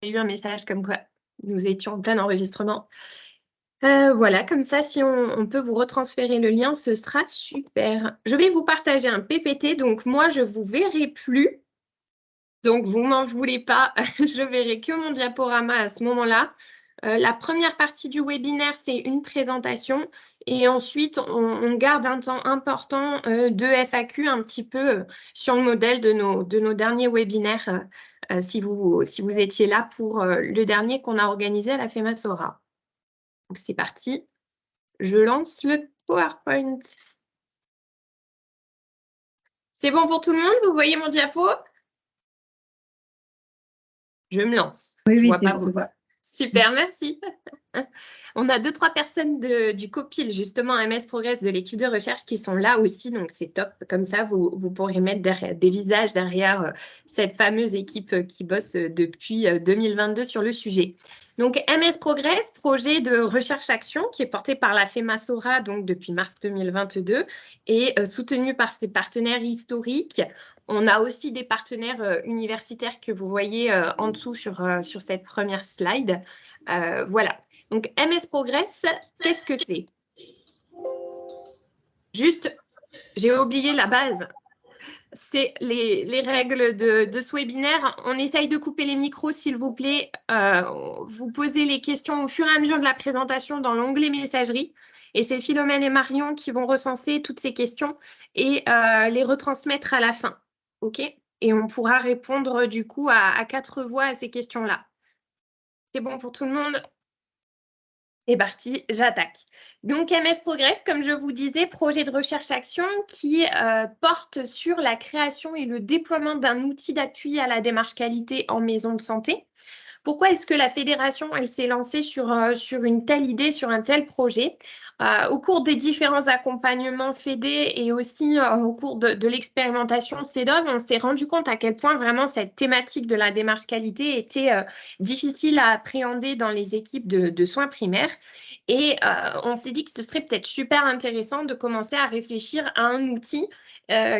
eu un message comme quoi nous étions en plein enregistrement. Voilà, comme ça, si on peut vous retransférer le lien, ce sera super. Je vais vous partager un PPT, donc moi, je ne vous verrai plus. Donc, vous m'en voulez pas, je verrai que mon diaporama à ce moment-là. La première partie du webinaire, c'est une présentation. Et ensuite, on garde un temps important de FAQ un petit peu sur le modèle de nos derniers webinaires, si vous étiez là pour le dernier qu'on a organisé à la FEMASORA. Donc, c'est parti. Je lance le PowerPoint. C'est bon pour tout le monde? Vous voyez mon diapo? Je me lance. Oui, je oui, vois c'est pas bon. vous. Super, merci. On a 2-3 personnes du COPIL, justement, MS Progress de l'équipe de recherche qui sont là aussi, donc c'est top. Comme ça, vous pourrez mettre des visages derrière cette fameuse équipe qui bosse depuis 2022 sur le sujet. Donc, MS Progress, projet de recherche-action qui est porté par la FEMASORA donc depuis mars 2022 et soutenu par ses partenaires historiques. On a aussi des partenaires universitaires que vous voyez en dessous sur cette première slide. Voilà. Donc, MS Progress, qu'est-ce que c'est? Juste, j'ai oublié la base. C'est les règles de ce webinaire. On essaye de couper les micros, s'il vous plaît. Vous posez les questions au fur et à mesure de la présentation dans l'onglet messagerie. Et c'est Philomène et Marion qui vont recenser toutes ces questions et les retransmettre à la fin. OK? Et on pourra répondre du coup à 4 voix à ces questions-là. C'est bon pour tout le monde? C'est parti, j'attaque. Donc, MS Progress, comme je vous disais, projet de recherche-action qui porte sur la création et le déploiement d'un outil d'appui à la démarche qualité en maison de santé. Pourquoi est-ce que la fédération elle s'est lancée sur une telle idée, sur un tel projet? Au cours des différents accompagnements FEDE et aussi au cours de l'expérimentation CEDOV, on s'est rendu compte à quel point vraiment cette thématique de la démarche qualité était difficile à appréhender dans les équipes de soins primaires. Et on s'est dit que ce serait peut-être super intéressant de commencer à réfléchir à un outil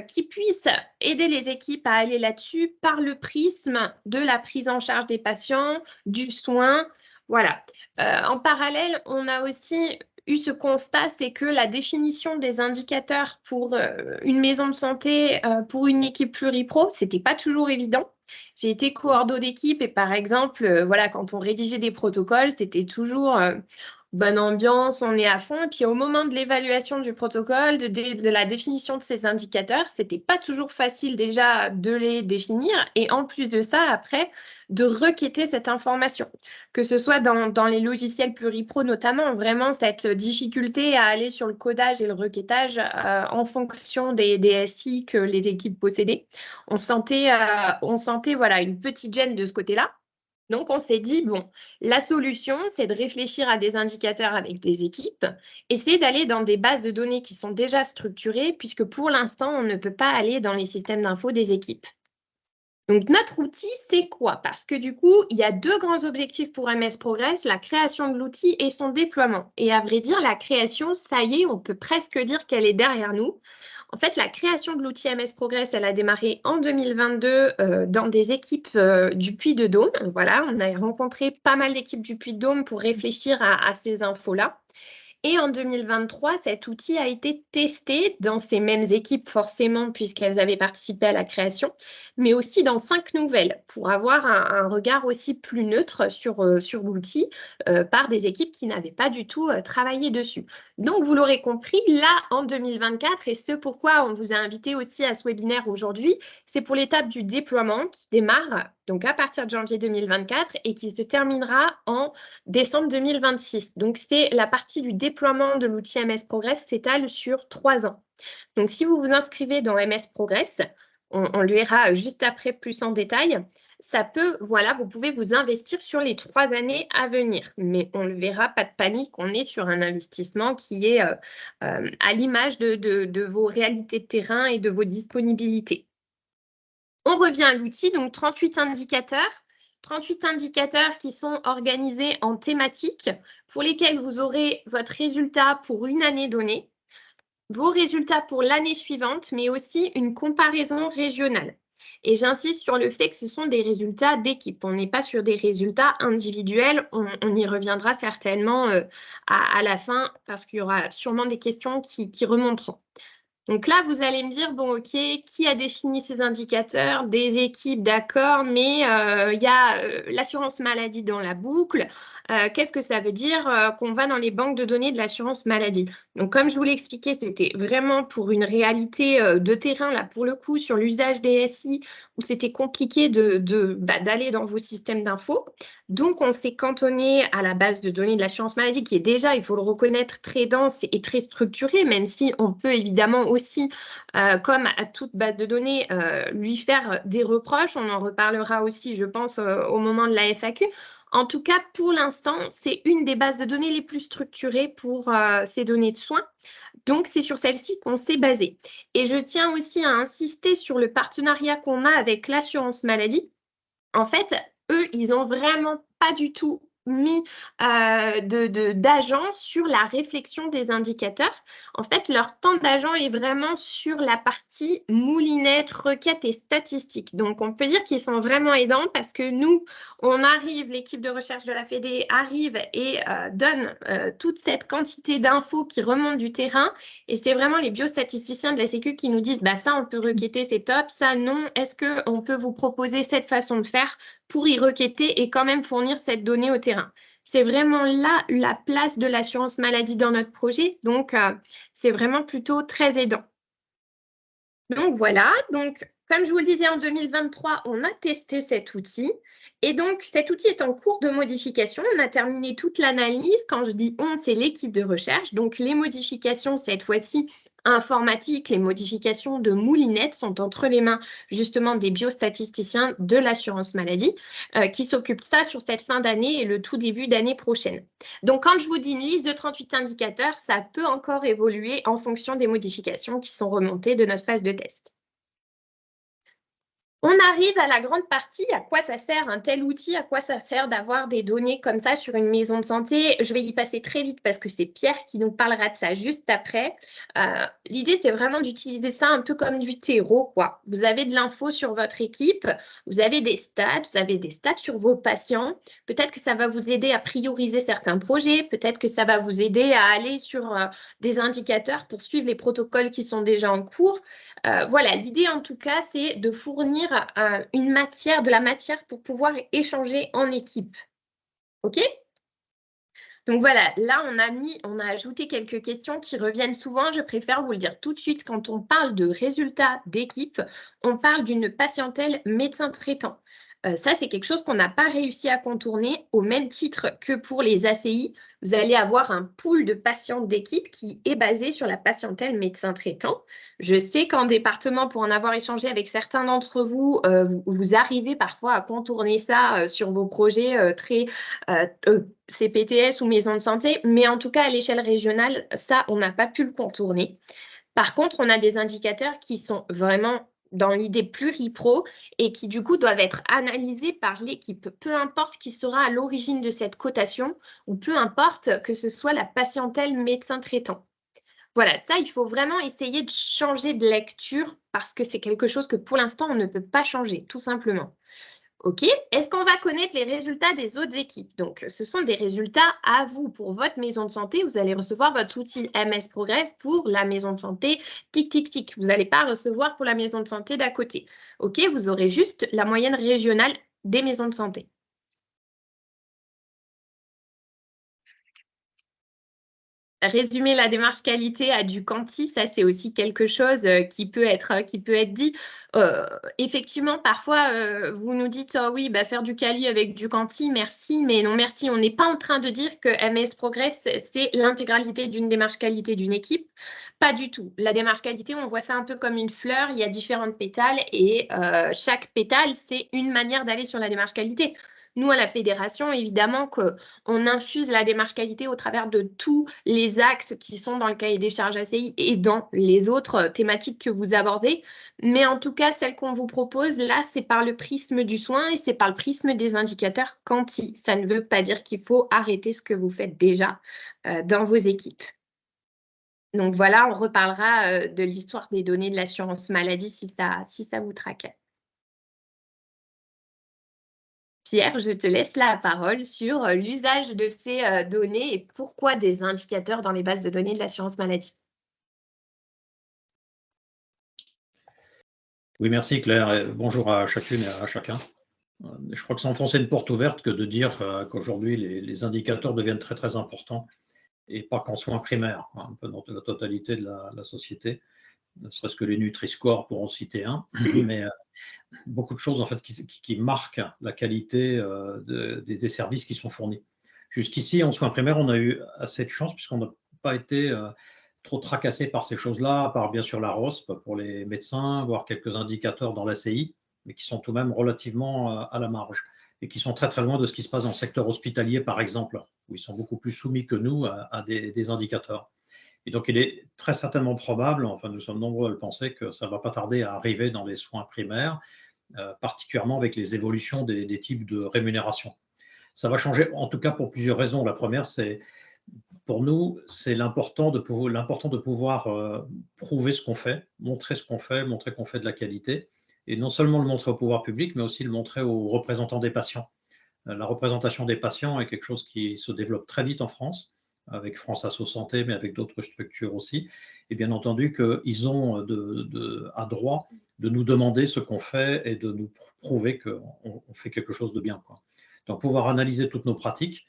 qui puisse aider les équipes à aller là-dessus par le prisme de la prise en charge des patients, du soin. Voilà. En parallèle, on a aussi eu ce constat, c'est que la définition des indicateurs pour une maison de santé, pour une équipe pluripro, c'était pas toujours évident. J'ai été coordo d'équipe et par exemple, voilà, quand on rédigeait des protocoles, c'était toujours bonne ambiance, on est à fond. Et puis au moment de l'évaluation du protocole, de la définition de ces indicateurs, c'était pas toujours facile déjà de les définir et en plus de ça, après, de requêter cette information. Que ce soit dans les logiciels pluripro notamment, vraiment cette difficulté à aller sur le codage et le requêtage en fonction des SI que les équipes possédaient. On sentait voilà, une petite gêne de ce côté-là. Donc, on s'est dit, bon, la solution, c'est de réfléchir à des indicateurs avec des équipes, essayer d'aller dans des bases de données qui sont déjà structurées, puisque pour l'instant, on ne peut pas aller dans les systèmes d'info des équipes. Donc, notre outil, c'est quoi? Parce que du coup, il y a 2 grands objectifs pour MS Progress, la création de l'outil et son déploiement. Et à vrai dire, la création, ça y est, on peut presque dire qu'elle est derrière nous. En fait, la création de l'outil MS Progress, elle a démarré en 2022 dans des équipes du Puy-de-Dôme. Voilà, on a rencontré pas mal d'équipes du Puy-de-Dôme pour réfléchir à ces infos-là. Et en 2023, cet outil a été testé dans ces mêmes équipes, forcément, puisqu'elles avaient participé à la création, mais aussi dans 5 nouvelles, pour avoir un regard aussi plus neutre sur l'outil par des équipes qui n'avaient pas du tout travaillé dessus. Donc, vous l'aurez compris, là, en 2024, et ce pourquoi on vous a invité aussi à ce webinaire aujourd'hui, c'est pour l'étape du déploiement qui démarre donc à partir de janvier 2024 et qui se terminera en décembre 2026. Donc, c'est la partie du déploiement de l'outil MS Progress s'étale sur 3 ans. Donc, si vous vous inscrivez dans MS Progress, on le verra juste après plus en détail, ça peut, voilà, vous pouvez vous investir sur les 3 années à venir. Mais on le verra, pas de panique, on est sur un investissement qui est à l'image de vos réalités de terrain et de vos disponibilités. On revient à l'outil, donc 38 indicateurs. 38 indicateurs qui sont organisés en thématiques pour lesquels vous aurez votre résultat pour une année donnée, vos résultats pour l'année suivante, mais aussi une comparaison régionale. Et j'insiste sur le fait que ce sont des résultats d'équipe. On n'est pas sur des résultats individuels. On y reviendra certainement à la fin parce qu'il y aura sûrement des questions qui remonteront. Donc là, vous allez me dire, bon, OK, qui a défini ces indicateurs? Des équipes, d'accord, mais il y a l'assurance maladie dans la boucle. Qu'est-ce que ça veut dire qu'on va dans les banques de données de l'assurance maladie? Donc, comme je vous l'ai expliqué, c'était vraiment pour une réalité de terrain, là, pour le coup, sur l'usage des SI, où c'était compliqué d'aller dans vos systèmes d'infos. Donc, on s'est cantonné à la base de données de l'assurance maladie, qui est déjà, il faut le reconnaître, très dense et très structurée, même si on peut évidemment aussi, comme à toute base de données, lui faire des reproches. On en reparlera aussi, je pense, au moment de la FAQ. En tout cas, pour l'instant, c'est une des bases de données les plus structurées pour ces données de soins. Donc, c'est sur celle-ci qu'on s'est basé. Et je tiens aussi à insister sur le partenariat qu'on a avec l'assurance maladie. En fait, eux, ils n'ont vraiment pas du tout mis d'agent sur la réflexion des indicateurs. En fait, leur temps d'agent est vraiment sur la partie moulinette, requête et statistiques. Donc, on peut dire qu'ils sont vraiment aidants parce que nous, on arrive, l'équipe de recherche de la Fédé arrive et donne toute cette quantité d'infos qui remontent du terrain. Et c'est vraiment les biostatisticiens de la Sécu qui nous disent, bah, ça, on peut requêter, c'est top, ça, non. Est-ce qu'on peut vous proposer cette façon de faire pour y requêter et quand même fournir cette donnée au terrain? C'est vraiment là la place de l'assurance maladie dans notre projet. Donc, c'est vraiment plutôt très aidant. Donc, voilà. Donc, comme je vous le disais, en 2023, on a testé cet outil. Et donc, cet outil est en cours de modification. On a terminé toute l'analyse. Quand je dis on, c'est l'équipe de recherche. Donc, les modifications, cette fois-ci, informatiques, les modifications de moulinette sont entre les mains justement des biostatisticiens de l'assurance maladie qui s'occupent de ça sur cette fin d'année et le tout début d'année prochaine. Donc, quand je vous dis une liste de 38 indicateurs, ça peut encore évoluer en fonction des modifications qui sont remontées de notre phase de test. On arrive à la grande partie, à quoi ça sert un tel outil, à quoi ça sert d'avoir des données comme ça sur une maison de santé. Je vais y passer très vite parce que c'est Pierre qui nous parlera de ça juste après. L'idée, c'est vraiment d'utiliser ça un peu comme du terreau, quoi. Vous avez de l'info sur votre équipe, vous avez des stats sur vos patients. Peut-être que ça va vous aider à prioriser certains projets, peut-être que ça va vous aider à aller sur des indicateurs pour suivre les protocoles qui sont déjà en cours. Voilà, l'idée en tout cas, c'est de fournir de la matière pour pouvoir échanger en équipe. OK? Donc voilà, là, on a ajouté quelques questions qui reviennent souvent. Je préfère vous le dire tout de suite. Quand on parle de résultats d'équipe, on parle d'une patientèle médecin traitant. Ça, c'est quelque chose qu'on n'a pas réussi à contourner au même titre que pour les ACI. Vous allez avoir un pool de patients d'équipe qui est basé sur la patientèle médecin traitant. Je sais qu'en département, pour en avoir échangé avec certains d'entre vous, vous arrivez parfois à contourner ça sur vos projets très CPTS ou maison de santé, mais en tout cas, à l'échelle régionale, ça, on n'a pas pu le contourner. Par contre, on a des indicateurs qui sont vraiment dans l'idée pluripro et qui du coup doivent être analysés par l'équipe, peu importe qui sera à l'origine de cette cotation ou peu importe que ce soit la patientèle médecin traitant. Voilà, ça, il faut vraiment essayer de changer de lecture parce que c'est quelque chose que pour l'instant, on ne peut pas changer, tout simplement. OK. Est-ce qu'on va connaître les résultats des autres équipes? Donc, ce sont des résultats à vous pour votre maison de santé. Vous allez recevoir votre outil MS Progress pour la maison de santé tic, tic, tic. Vous n'allez pas recevoir pour la maison de santé d'à côté. OK, vous aurez juste la moyenne régionale des maisons de santé. Résumer la démarche qualité à du quanti, ça c'est aussi quelque chose qui peut être dit. Effectivement, parfois, vous nous dites oh, oui, bah, faire du quali avec du quanti, merci, mais non merci. On n'est pas en train de dire que MS Progress, c'est l'intégralité d'une démarche qualité d'une équipe. Pas du tout. La démarche qualité, on voit ça un peu comme une fleur, il y a différentes pétales et chaque pétale, c'est une manière d'aller sur la démarche qualité. Nous, à la fédération, évidemment qu'on infuse la démarche qualité au travers de tous les axes qui sont dans le cahier des charges ACI et dans les autres thématiques que vous abordez. Mais en tout cas, celle qu'on vous propose, là, c'est par le prisme du soin et c'est par le prisme des indicateurs quanti. Ça ne veut pas dire qu'il faut arrêter ce que vous faites déjà dans vos équipes. Donc voilà, on reparlera de l'histoire des données de l'assurance maladie si ça vous traque. Pierre, je te laisse la parole sur l'usage de ces données et pourquoi des indicateurs dans les bases de données de l'assurance maladie. Oui, merci Claire. Et bonjour à chacune et à chacun. Je crois que c'est enfoncer une porte ouverte que de dire qu'aujourd'hui les indicateurs deviennent très très importants et pas qu'en soins primaires, un peu dans la totalité de la société, ne serait-ce que les Nutri-Score pour en citer un, mais beaucoup de choses en fait qui marquent la qualité des services qui sont fournis. Jusqu'ici, en soins primaires, on a eu assez de chance puisqu'on n'a pas été trop tracassé par ces choses-là, à part bien sûr la ROSP pour les médecins, voire quelques indicateurs dans l'ACI, mais qui sont tout de même relativement à la marge et qui sont très très loin de ce qui se passe dans le secteur hospitalier, par exemple, où ils sont beaucoup plus soumis que nous à des indicateurs. Et donc, il est très certainement probable, enfin nous sommes nombreux à le penser, que ça ne va pas tarder à arriver dans les soins primaires, particulièrement avec les évolutions des types de rémunération. Ça va changer, en tout cas pour plusieurs raisons. La première, c'est pour nous, c'est l'important de pouvoir prouver ce qu'on fait, montrer ce qu'on fait, montrer qu'on fait de la qualité, et non seulement le montrer au pouvoir public, mais aussi le montrer aux représentants des patients. La représentation des patients est quelque chose qui se développe très vite en France, avec France Asso Santé, mais avec d'autres structures aussi. Et bien entendu qu'ils ont à droit de nous demander ce qu'on fait et de nous prouver qu'on fait quelque chose de bien, quoi. Donc pouvoir analyser toutes nos pratiques,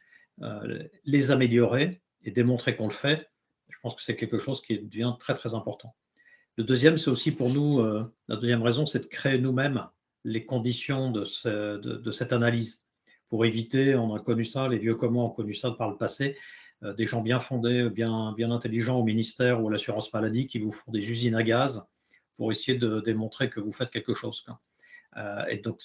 les améliorer et démontrer qu'on le fait, je pense que c'est quelque chose qui devient très très important. Le deuxième, c'est aussi pour nous, la deuxième raison, c'est de créer nous-mêmes les conditions de cette analyse pour éviter, on a connu ça, les vieux comme moi ont connu ça par le passé, des gens bien fondés, bien intelligents au ministère ou à l'assurance maladie qui vous font des usines à gaz pour essayer de démontrer que vous faites quelque chose. Et donc,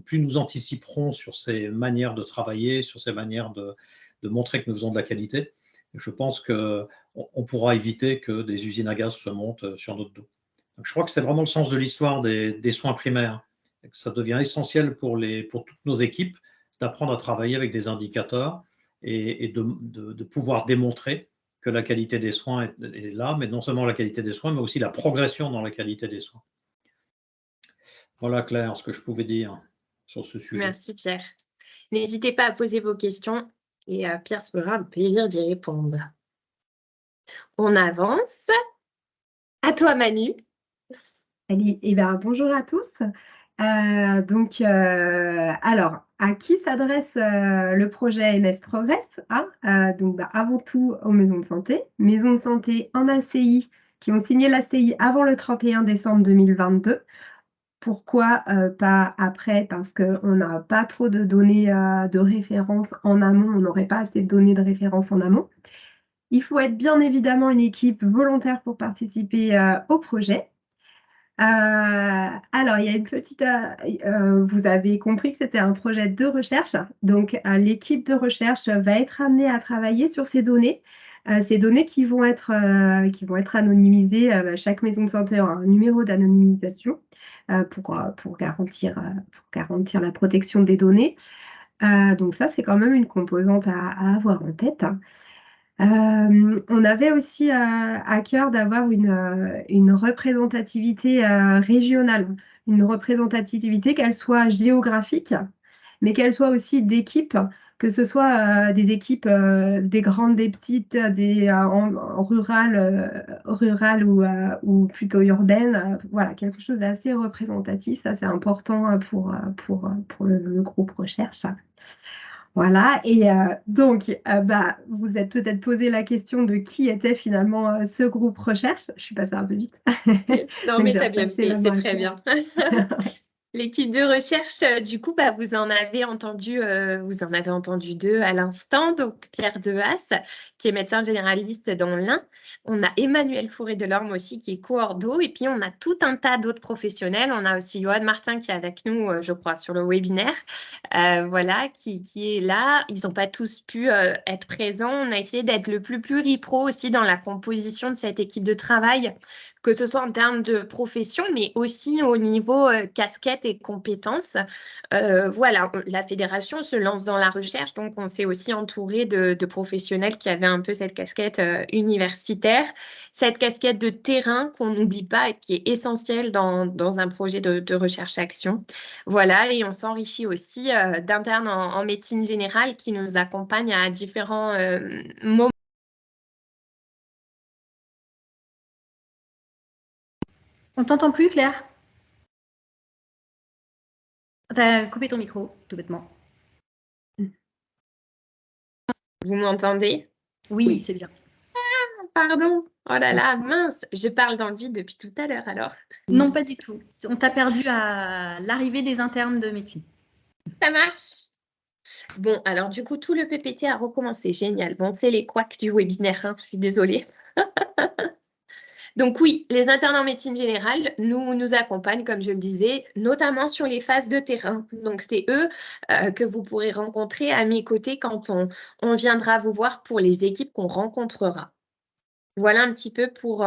plus nous anticiperons sur ces manières de travailler, sur ces manières de montrer que nous faisons de la qualité, je pense qu'on pourra éviter que des usines à gaz se montent sur notre dos. Donc, je crois que c'est vraiment le sens de l'histoire des soins primaires. Et que ça devient essentiel pour toutes nos équipes d'apprendre à travailler avec des indicateurs et de pouvoir démontrer que la qualité des soins est là, mais non seulement la qualité des soins, mais aussi la progression dans la qualité des soins. Voilà Claire, ce que je pouvais dire sur ce sujet. Merci Pierre. N'hésitez pas à poser vos questions et Pierre se fera un plaisir d'y répondre. On avance. À toi Manu. Allez, bonjour à tous. Alors, à qui s'adresse le projet MS Progress, hein? Avant tout aux maisons de santé en ACI qui ont signé l'ACI avant le 31 décembre 2022. Pourquoi pas après? Parce qu'on n'a pas trop de données de référence en amont, on n'aurait pas assez de données de référence en amont. Il faut être bien évidemment une équipe volontaire pour participer au projet. Alors, il y a une petite. Vous avez compris que c'était un projet de recherche. Donc, l'équipe de recherche va être amenée à travailler sur ces données qui vont être anonymisées. Chaque maison de santé aura un numéro d'anonymisation pour garantir la protection des données. Donc, ça, c'est quand même une composante à avoir en tête. On avait aussi à cœur d'avoir une représentativité régionale, une représentativité qu'elle soit géographique, mais qu'elle soit aussi d'équipe, que ce soit des équipes, des grandes, des petites, en rurales ou plutôt urbaines. Voilà, quelque chose d'assez représentatif. Ça, c'est important pour le groupe recherche. Voilà, et vous êtes peut-être posé la question de qui était finalement ce groupe recherche. Je suis passée un peu vite. Non, mais tu as bien fait, c'est très bien. L'équipe de recherche, du coup, vous en avez entendu deux à l'instant. Donc, Pierre Dehaas, qui est médecin généraliste dans l'Ain. On a Emmanuel Fauré-Delorme aussi, qui est coordo. Et puis, on a tout un tas d'autres professionnels. On a aussi Johan Martin qui est avec nous, je crois, sur le webinaire. Voilà, qui est là. Ils n'ont pas tous pu être présents. On a essayé d'être le plus pluripro aussi dans la composition de cette équipe de travail. que ce soit en termes de profession, mais aussi au niveau casquette et compétences. Voilà, la fédération se lance dans la recherche, donc on s'est aussi entouré de professionnels qui avaient un peu cette casquette universitaire, cette casquette de terrain qu'on n'oublie pas et qui est essentielle dans un projet de recherche-action. Voilà, et on s'enrichit aussi d'internes en médecine générale qui nous accompagnent à différents moments. On t'entend plus, Claire? T'as coupé ton micro, tout bêtement. Vous m'entendez? Oui, c'est bien. Ah, pardon. Oh là là, mince. Je parle dans le vide depuis tout à l'heure alors. Non, pas du tout. On t'a perdu à l'arrivée des internes de médecine. Ça marche. Bon, alors du coup, tout le PPT a recommencé. Génial. Bon, c'est les couacs du webinaire, hein, je suis désolée. Donc oui, les internes en médecine générale nous accompagnent, comme je le disais, notamment sur les phases de terrain. Donc c'est eux que vous pourrez rencontrer à mes côtés quand on viendra vous voir pour les équipes qu'on rencontrera. Voilà un petit peu pour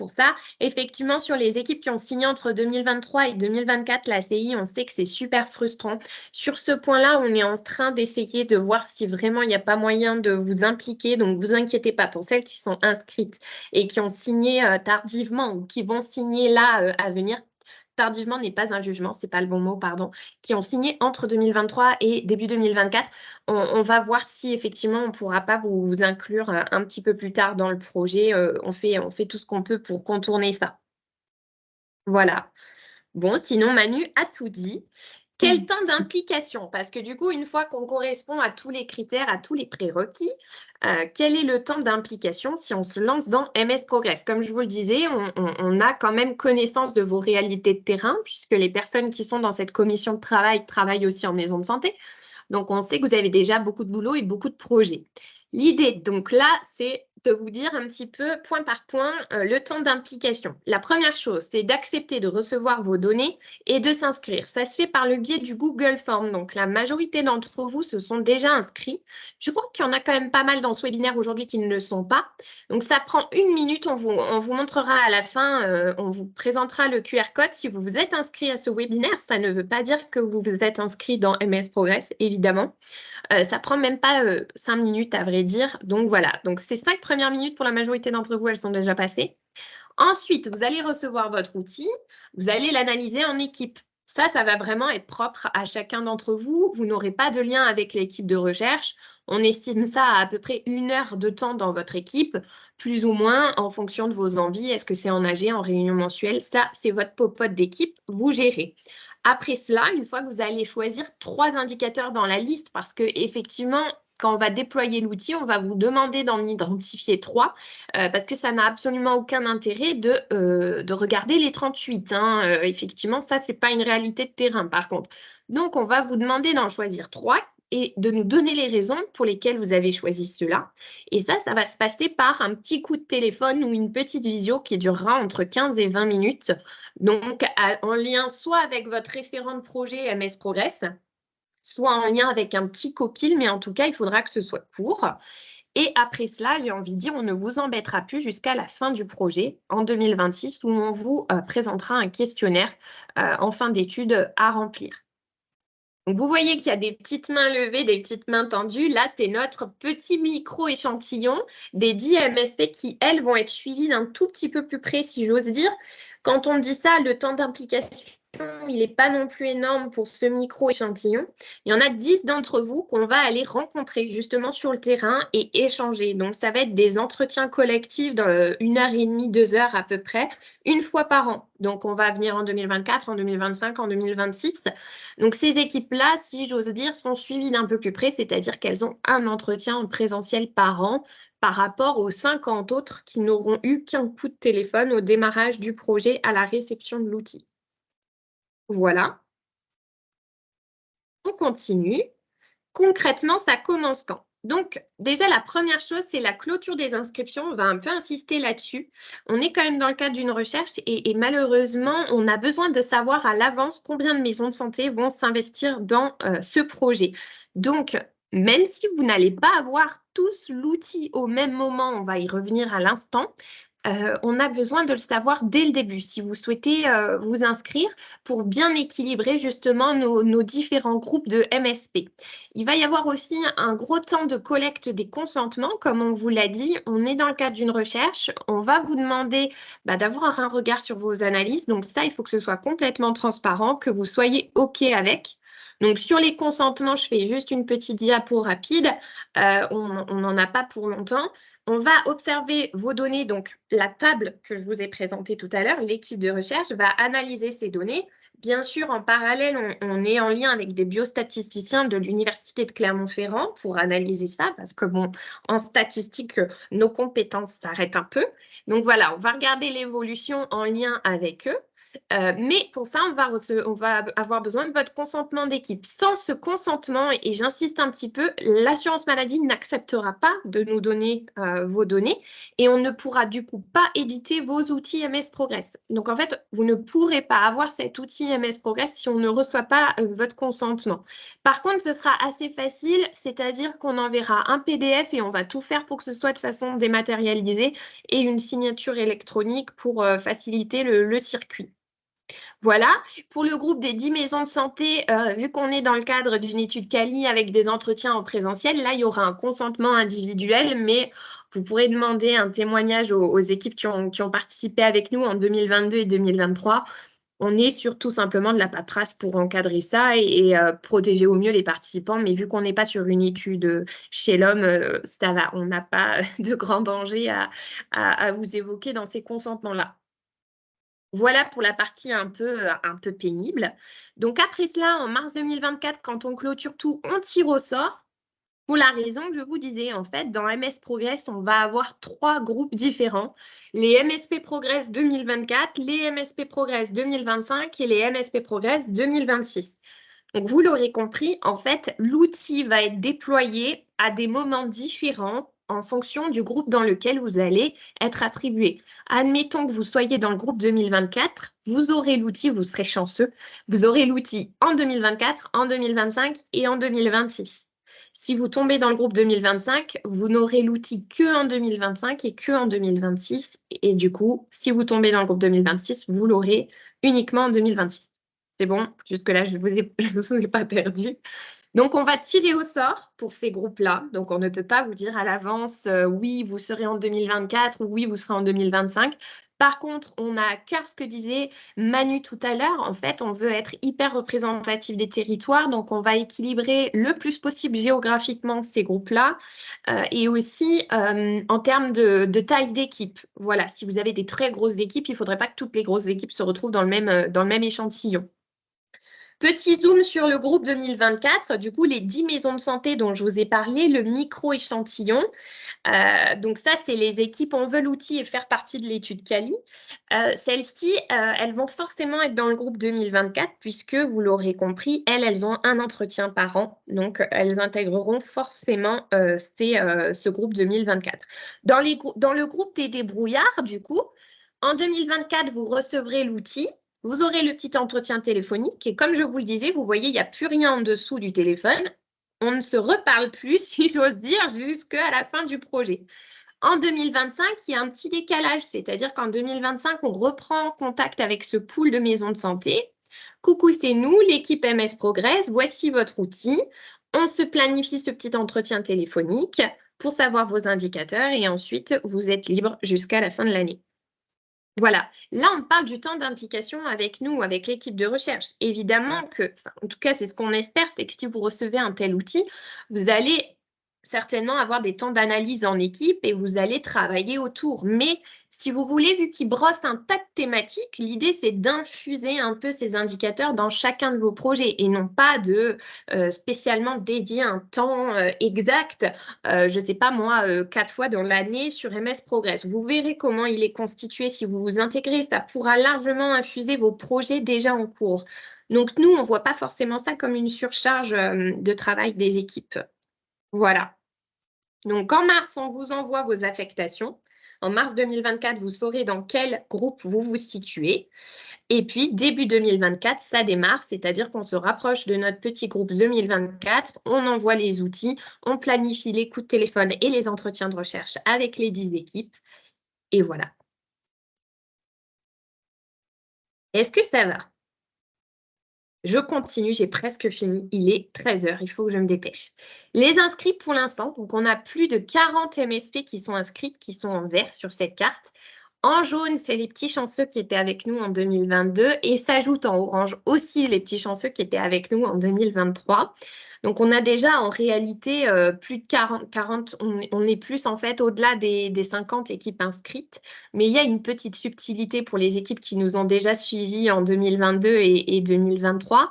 ça. Effectivement, sur les équipes qui ont signé entre 2023 et 2024, la CI, on sait que c'est super frustrant. Sur ce point-là, on est en train d'essayer de voir si vraiment il n'y a pas moyen de vous impliquer. Donc, vous inquiétez pas pour celles qui sont inscrites et qui ont signé tardivement ou qui vont signer là à venir. Tardivement n'est pas un jugement, c'est pas le bon mot, pardon, qui ont signé entre 2023 et début 2024. On va voir si effectivement on ne pourra pas vous inclure un petit peu plus tard dans le projet. On fait tout ce qu'on peut pour contourner ça. Voilà. Bon, sinon Manu a tout dit. Quel temps d'implication? Parce que du coup, une fois qu'on correspond à tous les critères, à tous les prérequis, quel est le temps d'implication si on se lance dans MS Progress? Comme je vous le disais, on a quand même connaissance de vos réalités de terrain, puisque les personnes qui sont dans cette commission de travail travaillent aussi en maison de santé. Donc, on sait que vous avez déjà beaucoup de boulot et beaucoup de projets. L'idée, donc là, c'est de vous dire un petit peu, point par point, le temps d'implication. La première chose, c'est d'accepter de recevoir vos données et de s'inscrire. Ça se fait par le biais du Google Form. Donc, la majorité d'entre vous se sont déjà inscrits. Je crois qu'il y en a quand même pas mal dans ce webinaire aujourd'hui qui ne le sont pas. Donc, ça prend 1 minute. On vous montrera à la fin, on vous présentera le QR code. Si vous vous êtes inscrit à ce webinaire, ça ne veut pas dire que vous vous êtes inscrit dans MS Progress, évidemment. Ça prend même pas 5 minutes à vrai dire. Donc voilà, donc ces 5 premières minutes pour la majorité d'entre vous, elles sont déjà passées. Ensuite, vous allez recevoir votre outil, vous allez l'analyser en équipe. Ça va vraiment être propre à chacun d'entre vous. Vous n'aurez pas de lien avec l'équipe de recherche. On estime ça à peu près 1 heure de temps dans votre équipe, plus ou moins en fonction de vos envies. Est-ce que c'est en AG, en réunion mensuelle? Ça, c'est votre popote d'équipe, vous gérez. Après cela, une fois que vous allez choisir 3 indicateurs dans la liste, parce que effectivement, quand on va déployer l'outil, on va vous demander d'en identifier 3, parce que ça n'a absolument aucun intérêt de regarder les 38. Hein. Effectivement, ça, ce n'est pas une réalité de terrain, par contre. Donc, on va vous demander d'en choisir 3 et de nous donner les raisons pour lesquelles vous avez choisi cela. Et ça va se passer par un petit coup de téléphone ou une petite visio qui durera entre 15 et 20 minutes. Donc, en lien soit avec votre référent de projet MS Progress, soit en lien avec un petit copil, mais en tout cas, il faudra que ce soit court. Et après cela, j'ai envie de dire, on ne vous embêtera plus jusqu'à la fin du projet, en 2026, où on vous présentera un questionnaire en fin d'études à remplir. Donc, vous voyez qu'il y a des petites mains levées, des petites mains tendues. Là, c'est notre petit micro-échantillon des 10 MSP qui, elles, vont être suivies d'un tout petit peu plus près, si j'ose dire. Quand on dit ça, le temps d'implication, il n'est pas non plus énorme pour ce micro-échantillon. Il y en a 10 d'entre vous qu'on va aller rencontrer justement sur le terrain et échanger. Donc, ça va être des entretiens collectifs dans 1h30, 2 heures à peu près, une fois par an. Donc, on va venir en 2024, en 2025, en 2026. Donc, ces équipes-là, si j'ose dire, sont suivies d'un peu plus près, c'est-à-dire qu'elles ont un entretien en présentiel par an par rapport aux 50 autres qui n'auront eu qu'un coup de téléphone au démarrage du projet à la réception de l'outil. Voilà. On continue. Concrètement, ça commence quand? Donc, déjà, la première chose, c'est la clôture des inscriptions. On va un peu insister là-dessus. On est quand même dans le cadre d'une recherche et malheureusement, on a besoin de savoir à l'avance combien de maisons de santé vont s'investir dans ce projet. Donc, même si vous n'allez pas avoir tous l'outil au même moment, on va y revenir à l'instant, on a besoin de le savoir dès le début si vous souhaitez vous inscrire pour bien équilibrer justement nos différents groupes de MSP. Il va y avoir aussi un gros temps de collecte des consentements. Comme on vous l'a dit, on est dans le cadre d'une recherche. On va vous demander d'avoir un regard sur vos analyses. Donc ça, il faut que ce soit complètement transparent, que vous soyez OK avec. Donc, sur les consentements, je fais juste une petite diapo rapide. On n'en a pas pour longtemps. On va observer vos données, donc la table que je vous ai présentée tout à l'heure, l'équipe de recherche va analyser ces données. Bien sûr, en parallèle, on est en lien avec des biostatisticiens de l'Université de Clermont-Ferrand pour analyser ça, parce que bon, en statistique, nos compétences s'arrêtent un peu. Donc voilà, on va regarder l'évolution en lien avec eux. Mais pour ça, on va avoir besoin de votre consentement d'équipe. Sans ce consentement, et j'insiste un petit peu, l'assurance maladie n'acceptera pas de nous donner vos données et on ne pourra du coup pas éditer vos outils MS Progress. Donc en fait, vous ne pourrez pas avoir cet outil MS Progress si on ne reçoit pas votre consentement. Par contre, ce sera assez facile, c'est-à-dire qu'on enverra un PDF et on va tout faire pour que ce soit de façon dématérialisée et une signature électronique pour faciliter le circuit. Voilà, pour le groupe des 10 maisons de santé, vu qu'on est dans le cadre d'une étude quali avec des entretiens en présentiel, là, il y aura un consentement individuel, mais vous pourrez demander un témoignage aux équipes qui ont participé avec nous en 2022 et 2023. On est sur tout simplement de la paperasse pour encadrer ça et protéger au mieux les participants, mais vu qu'on n'est pas sur une étude chez l'homme, ça va, on n'a pas de grand danger à vous évoquer dans ces consentements-là. Voilà pour la partie un peu pénible. Donc après cela, en mars 2024, quand on clôture tout, on tire au sort. Pour la raison que je vous disais, en fait, dans MS Progress, on va avoir 3 groupes différents. Les MSP Progress 2024, les MSP Progress 2025 et les MSP Progress 2026. Donc, vous l'aurez compris, en fait, l'outil va être déployé à des moments différents en fonction du groupe dans lequel vous allez être attribué. Admettons que vous soyez dans le groupe 2024, vous aurez l'outil, vous serez chanceux, vous aurez l'outil en 2024, en 2025 et en 2026. Si vous tombez dans le groupe 2025, vous n'aurez l'outil que en 2025 et que en 2026. Et du coup, si vous tombez dans le groupe 2026, vous l'aurez uniquement en 2026. C'est bon, jusque-là, je ne vous ai pas perdu. Donc, on va tirer au sort pour ces groupes-là. Donc, on ne peut pas vous dire à l'avance, oui, vous serez en 2024 ou oui, vous serez en 2025. Par contre, on a à cœur ce que disait Manu tout à l'heure. En fait, on veut être hyper représentatif des territoires. Donc, on va équilibrer le plus possible géographiquement ces groupes-là et aussi en termes de taille d'équipe. Voilà, si vous avez des très grosses équipes, il ne faudrait pas que toutes les grosses équipes se retrouvent dans le même échantillon. Petit zoom sur le groupe 2024, du coup, les 10 maisons de santé dont je vous ai parlé, le micro-échantillon. Donc ça, c'est les équipes, on veut l'outil et faire partie de l'étude quali. Celles-ci, elles vont forcément être dans le groupe 2024 puisque, vous l'aurez compris, elles ont un entretien par an. Donc, elles intégreront forcément ce groupe 2024. Dans le groupe des débrouillards, du coup, en 2024, vous recevrez l'outil. Vous aurez le petit entretien téléphonique et comme je vous le disais, vous voyez, il n'y a plus rien en dessous du téléphone. On ne se reparle plus, si j'ose dire, jusqu'à la fin du projet. En 2025, il y a un petit décalage, c'est-à-dire qu'en 2025, on reprend contact avec ce pool de maisons de santé. Coucou, c'est nous, l'équipe MS Progress, voici votre outil. On se planifie ce petit entretien téléphonique pour savoir vos indicateurs et ensuite, vous êtes libre jusqu'à la fin de l'année. Voilà, là on parle du temps d'implication avec nous, avec l'équipe de recherche. Évidemment que, en tout cas c'est ce qu'on espère, c'est que si vous recevez un tel outil, vous allez certainement avoir des temps d'analyse en équipe et vous allez travailler autour. Mais si vous voulez, vu qu'il brosse un tas de thématiques, l'idée c'est d'infuser un peu ces indicateurs dans chacun de vos projets et non pas de spécialement dédier un temps exact, je ne sais pas moi, 4 fois dans l'année sur MS Progress. Vous verrez comment il est constitué si vous vous intégrez. Ça pourra largement infuser vos projets déjà en cours. Donc nous, on ne voit pas forcément ça comme une surcharge de travail des équipes. Voilà. Donc, en mars, on vous envoie vos affectations. En mars 2024, vous saurez dans quel groupe vous vous situez. Et puis, début 2024, ça démarre, c'est-à-dire qu'on se rapproche de notre petit groupe 2024, on envoie les outils, on planifie les coups de téléphone et les entretiens de recherche avec les 10 équipes. Et voilà. Est-ce que ça va? Je continue, j'ai presque fini. Il est 13h, il faut que je me dépêche. Les inscrits pour l'instant, donc on a plus de 40 MSP qui sont inscrits, qui sont en vert sur cette carte. En jaune, c'est les petits chanceux qui étaient avec nous en 2022 et s'ajoutent en orange aussi les petits chanceux qui étaient avec nous en 2023. Donc, on a déjà en réalité plus de 40 on est plus en fait au-delà des 50 équipes inscrites. Mais il y a une petite subtilité pour les équipes qui nous ont déjà suivis en 2022 et 2023.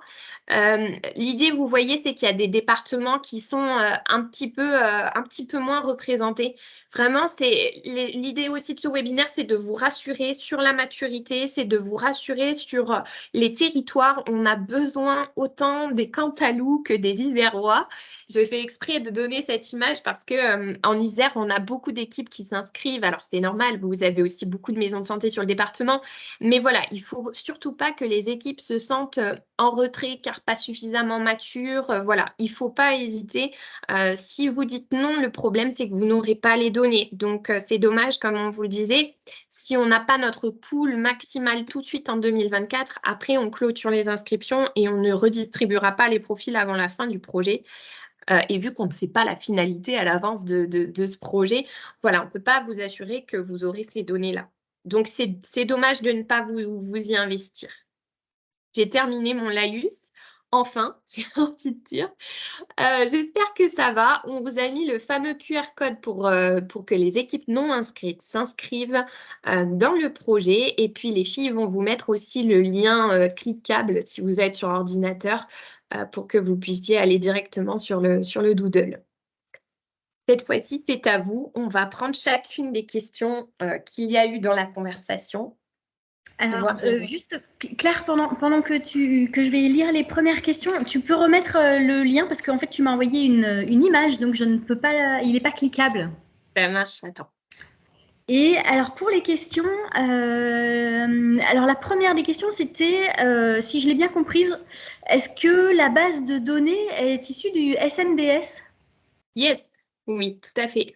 L'idée, vous voyez, c'est qu'il y a des départements qui sont un petit peu moins représentés. Vraiment, l'idée aussi de ce webinaire, c'est de vous rassurer sur la maturité, c'est de vous rassurer sur les territoires. On a besoin autant des Cantalous que des Isérois. Je fais exprès de donner cette image parce que en Isère, on a beaucoup d'équipes qui s'inscrivent. Alors, c'est normal, vous avez aussi beaucoup de maisons de santé sur le département. Mais voilà, il ne faut surtout pas que les équipes se sentent en retrait car pas suffisamment matures. Voilà, il ne faut pas hésiter. Si vous dites non, le problème, c'est que vous n'aurez pas les données. Donc, c'est dommage, comme on vous le disait. Si on n'a pas notre pool maximal tout de suite en 2024, après, on clôture les inscriptions et on ne redistribuera pas les profils avant la fin du projet. Et vu qu'on ne sait pas la finalité à l'avance de ce projet, voilà, on ne peut pas vous assurer que vous aurez ces données-là. Donc, c'est dommage de ne pas vous y investir. J'ai terminé mon laïus. Enfin, j'ai envie de dire. J'espère que ça va. On vous a mis le fameux QR code pour que les équipes non inscrites s'inscrivent dans le projet. Et puis, les filles vont vous mettre aussi le lien cliquable si vous êtes sur ordinateur pour que vous puissiez aller directement sur le Doodle. Cette fois-ci, c'est à vous. On va prendre chacune des questions qu'il y a eu dans la conversation. Alors, juste, Claire, pendant que je vais lire les premières questions, tu peux remettre le lien parce qu'en fait, tu m'as envoyé une image, donc je ne peux pas, il n'est pas cliquable. Ça marche, attends. Et alors, pour les questions, alors la première des questions, c'était, si je l'ai bien comprise, est-ce que la base de données est issue du SNDS? Yes, oui, tout à fait.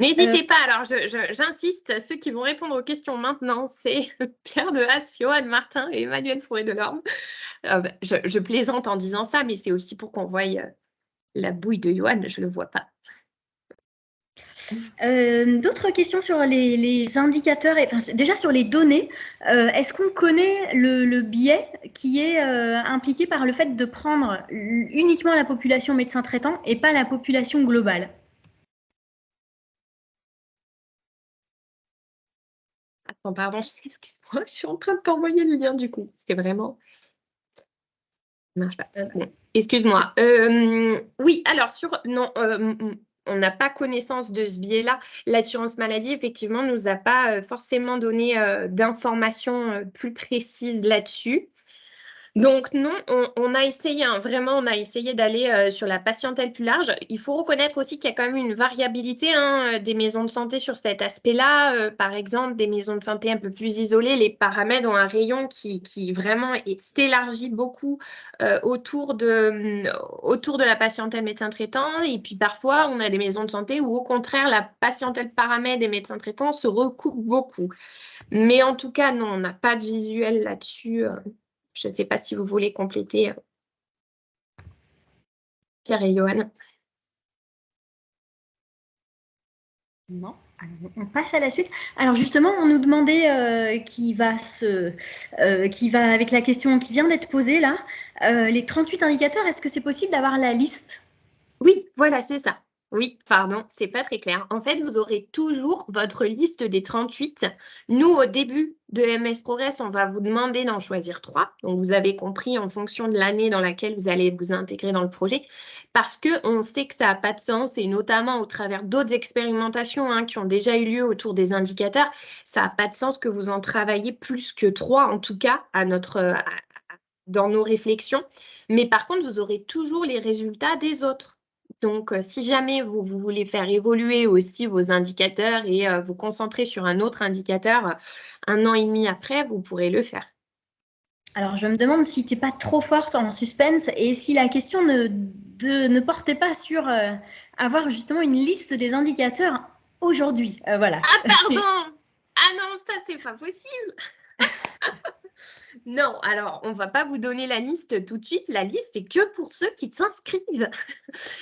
N'hésitez pas, alors j'insiste, ceux qui vont répondre aux questions maintenant, c'est Pierre de Haas, Johan Martin et Emmanuel Fouré-Delorme. Je plaisante en disant ça, mais c'est aussi pour qu'on voie la bouille de Johan, je ne le vois pas. D'autres questions sur les indicateurs, déjà sur les données. Est-ce qu'on connaît le biais qui est impliqué par le fait de prendre uniquement la population médecin traitant et pas la population globale? Attends, pardon, excuse-moi, je suis en train de t'envoyer le lien du coup. C'est vraiment... Non, excuse-moi. Oui, alors on n'a pas connaissance de ce biais-là. L'assurance maladie, effectivement, ne nous a pas forcément donné d'informations plus précises là-dessus. Donc non, on a essayé, vraiment, on a essayé d'aller sur la patientèle plus large. Il faut reconnaître aussi qu'il y a quand même une variabilité des maisons de santé sur cet aspect-là. Par exemple, des maisons de santé un peu plus isolées, les paramètres ont un rayon qui vraiment s'élargit beaucoup autour de la patientèle médecin traitant. Et puis parfois, on a des maisons de santé où au contraire, la patientèle paramètre et médecins traitants se recoupent beaucoup. Mais en tout cas, non, on n'a pas de visuel là-dessus. Je ne sais pas si vous voulez compléter, Pierre et Johan. Non. Alors, on passe à la suite. Alors justement, on nous demandait qui va avec la question qui vient d'être posée là, les 38 indicateurs, est-ce que c'est possible d'avoir la liste? Oui, voilà, c'est ça. Oui, pardon, c'est pas très clair. En fait, vous aurez toujours votre liste des 38. Nous, au début de MS Progress, on va vous demander d'en choisir 3. Donc, vous avez compris en fonction de l'année dans laquelle vous allez vous intégrer dans le projet, parce qu'on sait que ça n'a pas de sens, et notamment au travers d'autres expérimentations qui ont déjà eu lieu autour des indicateurs, ça n'a pas de sens que vous en travailliez plus que 3, en tout cas, dans nos réflexions. Mais par contre, vous aurez toujours les résultats des autres. Donc, si jamais vous voulez faire évoluer aussi vos indicateurs et vous concentrer sur un autre indicateur 1 an et demi après, vous pourrez le faire. Alors, je me demande si tu n'es pas trop forte en suspense et si la question ne portait pas sur avoir justement une liste des indicateurs aujourd'hui. Voilà. Ah, pardon! Ah non, ça, c'est pas possible! Non, alors on ne va pas vous donner la liste tout de suite. La liste, c'est que pour ceux qui s'inscrivent.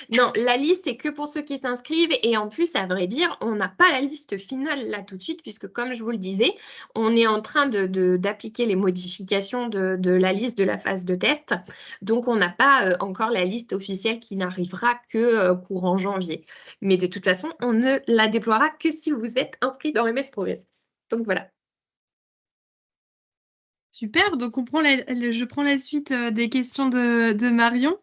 Non, la liste, c'est que pour ceux qui s'inscrivent. Et en plus, à vrai dire, on n'a pas la liste finale là tout de suite, puisque comme je vous le disais, on est en train d'appliquer les modifications de la liste de la phase de test. Donc, on n'a pas encore la liste officielle qui n'arrivera que courant janvier. Mais de toute façon, on ne la déploiera que si vous êtes inscrit dans MS Progress. Donc voilà. Super, donc je prends la suite des questions de Marion.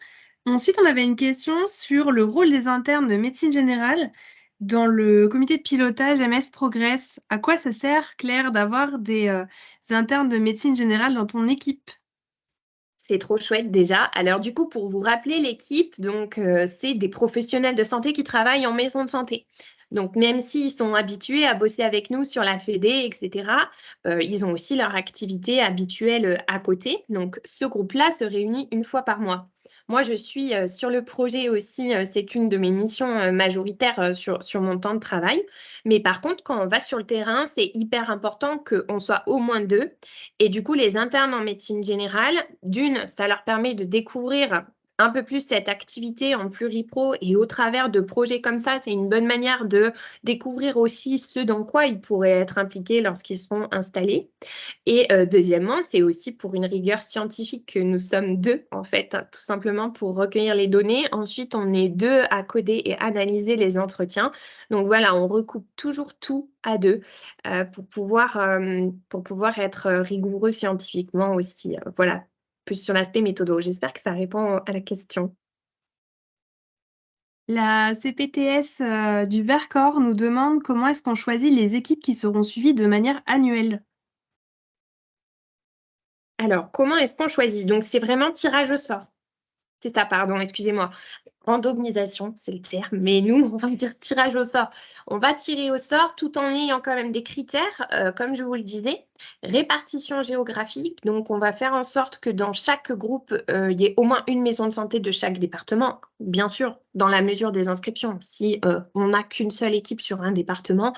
Ensuite, on avait une question sur le rôle des internes de médecine générale dans le comité de pilotage MS Progress. À quoi ça sert, Claire, d'avoir des internes de médecine générale dans ton équipe? C'est trop chouette déjà. Alors du coup, pour vous rappeler l'équipe, donc c'est des professionnels de santé qui travaillent en maison de santé. Donc même s'ils sont habitués à bosser avec nous sur la fédé, etc., ils ont aussi leur activité habituelle à côté. Donc ce groupe-là se réunit une fois par mois. Moi, je suis sur le projet aussi, c'est une de mes missions majoritaires sur mon temps de travail. Mais par contre, quand on va sur le terrain, c'est hyper important qu'on soit au moins deux. Et du coup, les internes en médecine générale, d'une, ça leur permet de découvrir un peu plus cette activité en pluripro et au travers de projets comme ça, c'est une bonne manière de découvrir aussi ce dans quoi ils pourraient être impliqués lorsqu'ils seront installés. Et deuxièmement, c'est aussi pour une rigueur scientifique que nous sommes deux, en fait, hein, tout simplement pour recueillir les données. Ensuite, on est deux à coder et analyser les entretiens. Donc voilà, on recoupe toujours tout à deux pour pouvoir être rigoureux scientifiquement aussi. Voilà, plus sur l'aspect méthodo. J'espère que ça répond à la question. La CPTS du Vercors nous demande comment est-ce qu'on choisit les équipes qui seront suivies de manière annuelle. Alors, comment est-ce qu'on choisit? Donc, c'est vraiment tirage au sort. C'est ça, pardon, excusez-moi. Randomisation, c'est le terme, mais nous, on va dire tirage au sort. On va tirer au sort tout en ayant quand même des critères, comme je vous le disais. Répartition géographique, donc on va faire en sorte que dans chaque groupe, il y ait au moins une maison de santé de chaque département. Bien sûr, dans la mesure des inscriptions. Si on n'a qu'une seule équipe sur un département,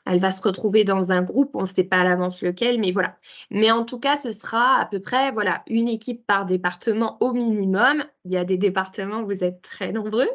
elle va se retrouver dans un groupe, on ne sait pas à l'avance lequel, mais voilà. Mais en tout cas, ce sera à peu près voilà, une équipe par département au minimum. Il y a des départements où vous êtes très nombreux.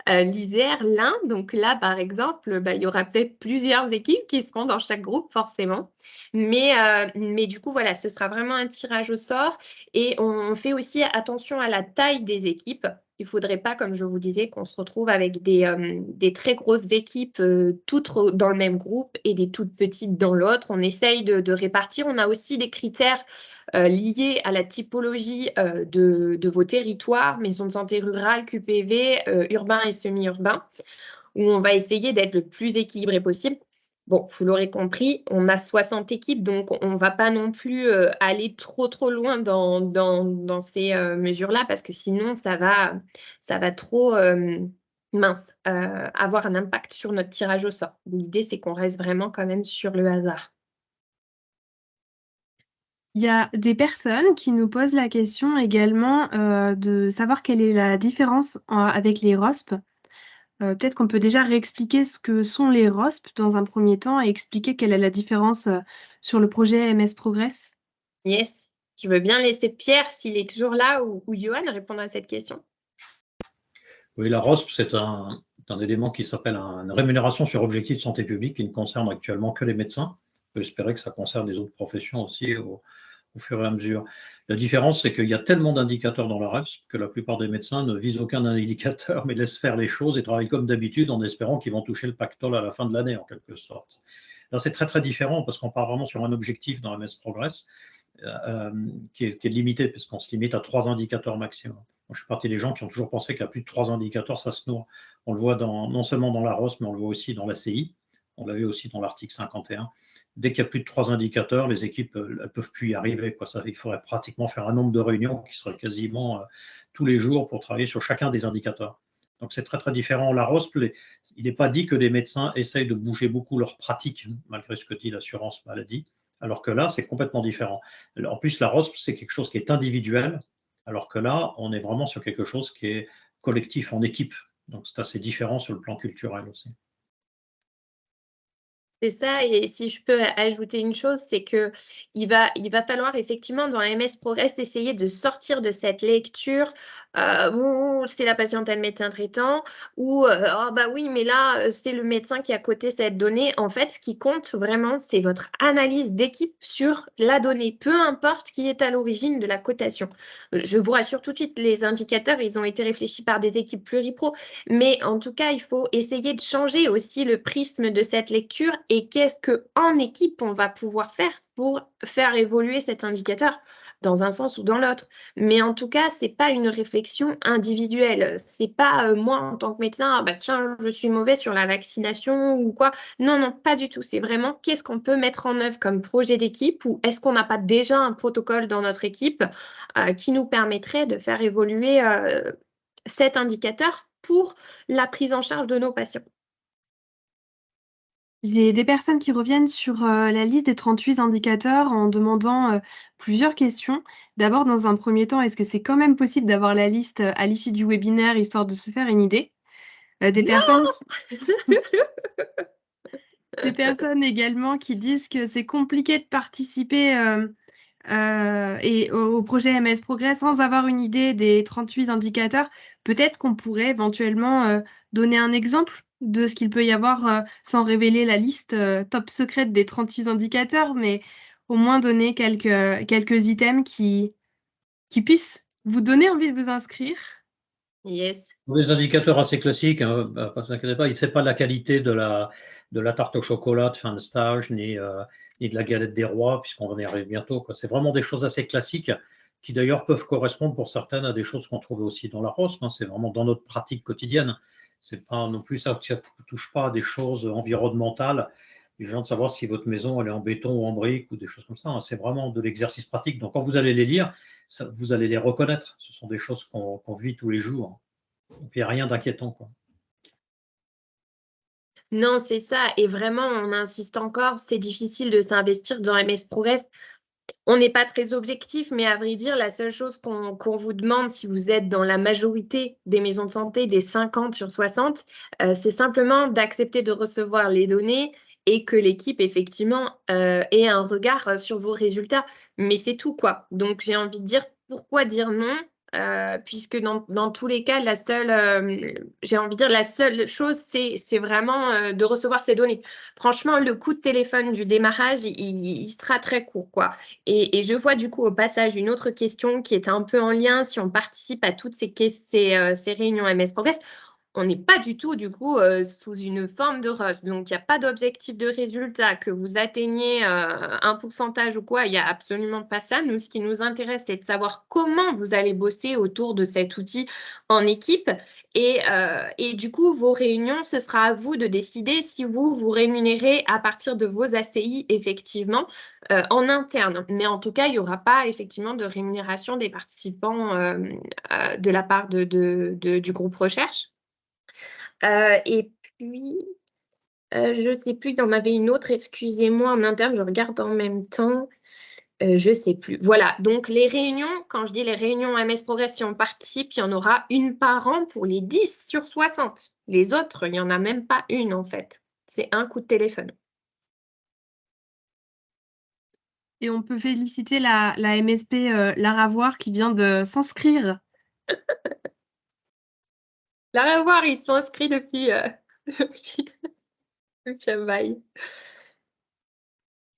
L'Isère, l'Ain, donc là, par exemple, il y aura peut-être plusieurs équipes qui seront dans chaque groupe, forcément. Mais du coup, voilà, ce sera vraiment un tirage au sort. Et on fait aussi attention à la taille des équipes. Il ne faudrait pas, comme je vous disais, qu'on se retrouve avec des très grosses équipes toutes dans le même groupe et des toutes petites dans l'autre. On essaye de répartir. On a aussi des critères liés à la typologie de vos territoires, maisons de santé rurales, QPV, urbains et semi-urbains, où on va essayer d'être le plus équilibré possible. Bon, vous l'aurez compris, on a 60 équipes, donc on ne va pas non plus aller trop loin dans ces mesures-là, parce que sinon, ça va trop avoir un impact sur notre tirage au sort. L'idée, c'est qu'on reste vraiment quand même sur le hasard. Il y a des personnes qui nous posent la question également de savoir quelle est la différence avec les ROSP. Peut-être qu'on peut déjà réexpliquer ce que sont les ROSP dans un premier temps et expliquer quelle est la différence sur le projet MS Progress. Yes, je veux bien laisser Pierre, s'il est toujours là, ou Johan répondre à cette question. Oui, la ROSP, c'est un élément qui s'appelle une rémunération sur objectif de santé publique qui ne concerne actuellement que les médecins. On peut espérer que ça concerne les autres professions aussi au fur et à mesure. La différence, c'est qu'il y a tellement d'indicateurs dans la ROSP que la plupart des médecins ne visent aucun indicateur, mais laissent faire les choses et travaillent comme d'habitude en espérant qu'ils vont toucher le pactole à la fin de l'année, en quelque sorte. Là, c'est très différent parce qu'on part vraiment sur un objectif dans MS Progress qui est limité, puisqu'on se limite à 3 indicateurs maximum. Moi, je suis partie des gens qui ont toujours pensé qu'à plus de 3 indicateurs, ça se noie. On le voit non seulement dans la ROS, mais on le voit aussi dans la CI. On l'avait aussi dans l'article 51. Dès qu'il y a plus de 3 indicateurs, les équipes ne peuvent plus y arriver, quoi. Il faudrait pratiquement faire un nombre de réunions qui serait quasiment tous les jours pour travailler sur chacun des indicateurs. Donc c'est très différent. La ROSP, il n'est pas dit que les médecins essayent de bouger beaucoup leur pratique, malgré ce que dit l'assurance maladie, alors que là, c'est complètement différent. En plus, la ROSP, c'est quelque chose qui est individuel, alors que là, on est vraiment sur quelque chose qui est collectif, en équipe. Donc c'est assez différent sur le plan culturel aussi. C'est ça, et si je peux ajouter une chose, c'est que il va falloir effectivement dans MS Progress essayer de sortir de cette lecture où c'est la patiente et le médecin traitant, ou ah bah oui, mais là c'est le médecin qui a coté cette donnée. En fait, ce qui compte vraiment, c'est votre analyse d'équipe sur la donnée, peu importe qui est à l'origine de la cotation. Je vous rassure tout de suite, les indicateurs, ils ont été réfléchis par des équipes pluripro. Mais en tout cas, il faut essayer de changer aussi le prisme de cette lecture et qu'est-ce qu'en équipe, on va pouvoir faire pour faire évoluer cet indicateur dans un sens ou dans l'autre. Mais en tout cas, c'est pas une réflexion individuelle. C'est pas moi en tant que médecin, ah bah tiens, je suis mauvais sur la vaccination ou quoi. Non, non, pas du tout. C'est vraiment qu'est-ce qu'on peut mettre en œuvre comme projet d'équipe ou est-ce qu'on n'a pas déjà un protocole dans notre équipe qui nous permettrait de faire évoluer cet indicateur pour la prise en charge de nos patients. J'ai des personnes qui reviennent sur la liste des 38 indicateurs en demandant plusieurs questions. D'abord, dans un premier temps, est-ce que c'est quand même possible d'avoir la liste à l'issue du webinaire, histoire de se faire une idée? Des personnes également qui disent que c'est compliqué de participer et au projet MS Progress sans avoir une idée des 38 indicateurs. Peut-être qu'on pourrait éventuellement donner un exemple de ce qu'il peut y avoir sans révéler la liste top secrète des 38 indicateurs, mais au moins donner quelques items qui puissent vous donner envie de vous inscrire. Yes. Des indicateurs assez classiques, hein, ne vous inquiétez pas, c'est pas la qualité de la tarte au chocolat de fin de stage, ni de la galette des rois, puisqu'on va y arriver bientôt, quoi. C'est vraiment des choses assez classiques qui d'ailleurs peuvent correspondre pour certaines à des choses qu'on trouve aussi dans la ROSP, hein. C'est vraiment dans notre pratique quotidienne. C'est pas non plus ça ne touche pas à des choses environnementales, les gens de savoir si votre maison elle est en béton ou en briques ou des choses comme ça, hein. C'est vraiment de l'exercice pratique. Donc quand vous allez les lire, vous allez les reconnaître. Ce sont des choses qu'on vit tous les jours. Donc, il n'y a rien d'inquiétant, quoi. Non, c'est ça. Et vraiment, on insiste encore, c'est difficile de s'investir dans MS Progress. On n'est pas très objectif, mais à vrai dire, la seule chose qu'on vous demande, si vous êtes dans la majorité des maisons de santé, des 50 sur 60, c'est simplement d'accepter de recevoir les données et que l'équipe, effectivement, ait un regard sur vos résultats. Mais c'est tout, quoi. Donc, j'ai envie de dire, pourquoi dire non? Puisque dans tous les cas, j'ai envie de dire, la seule chose, c'est vraiment de recevoir ces données. Franchement, le coup de téléphone du démarrage, il sera très court, quoi. Et je vois du coup au passage une autre question qui est un peu en lien si on participe à toutes ces réunions MS Progress. On n'est pas du tout, du coup, sous une forme de rush. Donc, il n'y a pas d'objectif de résultat, que vous atteigniez un pourcentage ou quoi. Il n'y a absolument pas ça. Nous, ce qui nous intéresse, c'est de savoir comment vous allez bosser autour de cet outil en équipe. Et du coup, vos réunions, ce sera à vous de décider si vous vous rémunérez à partir de vos ACI, effectivement, en interne. Mais en tout cas, il n'y aura pas, effectivement, de rémunération des participants de la part du groupe recherche. Et puis, je ne sais plus, il y en avait une autre, excusez-moi, en interne, je regarde en même temps. Je ne sais plus. Voilà, donc les réunions, quand je dis les réunions MS Progress, si on participe, il y en aura une par an pour les 10 sur 60. Les autres, il n'y en a même pas une en fait. C'est un coup de téléphone. Et on peut féliciter la MSP Lara Voir qui vient de s'inscrire. La revoir, ils sont inscrits depuis un bail.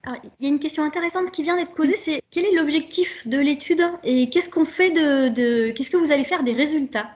Alors, il y a une question intéressante qui vient d'être posée, c'est quel est l'objectif de l'étude et qu'est-ce qu'on fait qu'est-ce que vous allez faire des résultats?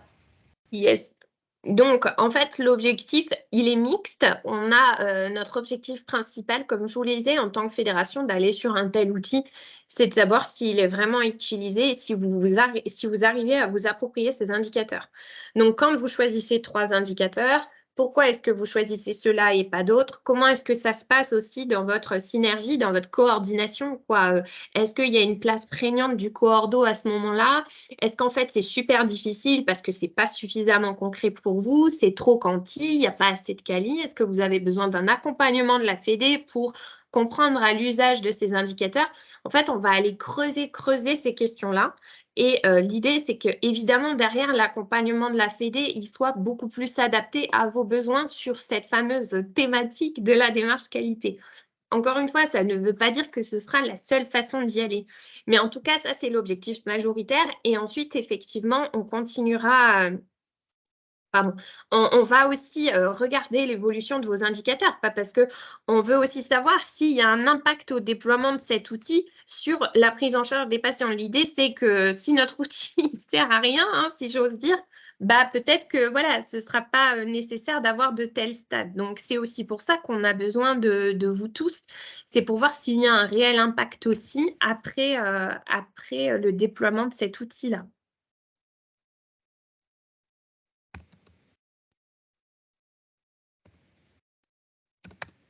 Yes. Donc, en fait, l'objectif, il est mixte. On a notre objectif principal, comme je vous le disais, en tant que fédération, d'aller sur un tel outil, c'est de savoir s'il est vraiment utilisé et si vous arrivez à vous approprier ces indicateurs. Donc, quand vous choisissez 3 indicateurs, pourquoi est-ce que vous choisissez ceux-là et pas d'autres? Comment est-ce que ça se passe aussi dans votre synergie, dans votre coordination, quoi? Est-ce qu'il y a une place prégnante du coordo à ce moment-là? Est-ce qu'en fait, c'est super difficile parce que c'est pas suffisamment concret pour vous? C'est trop quanti? Il n'y a pas assez de quali? Est-ce que vous avez besoin d'un accompagnement de la Fédé pour comprendre à l'usage de ces indicateurs, en fait, on va aller creuser ces questions-là. Et l'idée, c'est que évidemment derrière l'accompagnement de la Fédé, il soit beaucoup plus adapté à vos besoins sur cette fameuse thématique de la démarche qualité. Encore une fois, ça ne veut pas dire que ce sera la seule façon d'y aller. Mais en tout cas, ça, c'est l'objectif majoritaire. Et ensuite, effectivement, on continuera... Pardon. On va aussi regarder l'évolution de vos indicateurs, pas parce qu'on veut aussi savoir s'il y a un impact au déploiement de cet outil sur la prise en charge des patients. L'idée, c'est que si notre outil ne sert à rien, hein, si j'ose dire, bah, peut-être que voilà, ce ne sera pas nécessaire d'avoir de tels stades. Donc, c'est aussi pour ça qu'on a besoin de vous tous. C'est pour voir s'il y a un réel impact aussi après le déploiement de cet outil-là.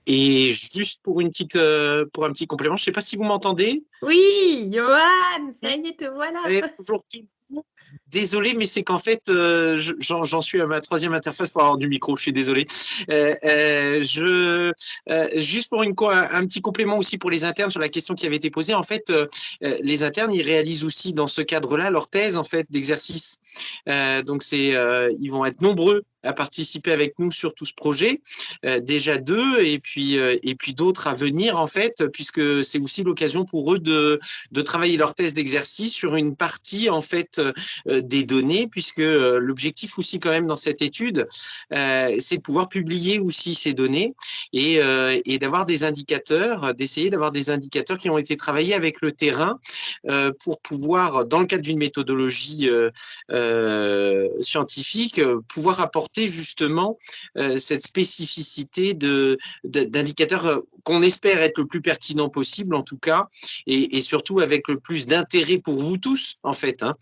Et juste pour un petit complément, je ne sais pas si vous m'entendez. Oui, Johan, ça y est, te voilà. Bonjour tout le monde. Désolé, mais c'est qu'en fait, j'en suis à ma 3e interface pour avoir du micro. Je suis désolé. Juste pour un petit complément aussi pour les internes sur la question qui avait été posée. En fait, les internes, ils réalisent aussi dans ce cadre-là leur thèse en fait d'exercice. Donc ils vont être nombreux à participer avec nous sur tout ce projet, déjà 2 et puis d'autres à venir en fait, puisque c'est aussi l'occasion pour eux de travailler leur thèse d'exercice sur une partie en fait des données, puisque l'objectif aussi quand même dans cette étude, c'est de pouvoir publier aussi ces données et d'avoir des indicateurs, d'essayer d'avoir des indicateurs qui ont été travaillés avec le terrain pour pouvoir, dans le cadre d'une méthodologie scientifique, pouvoir apporter justement cette spécificité d'indicateurs qu'on espère être le plus pertinent possible en tout cas, et surtout avec le plus d'intérêt pour vous tous en fait, hein,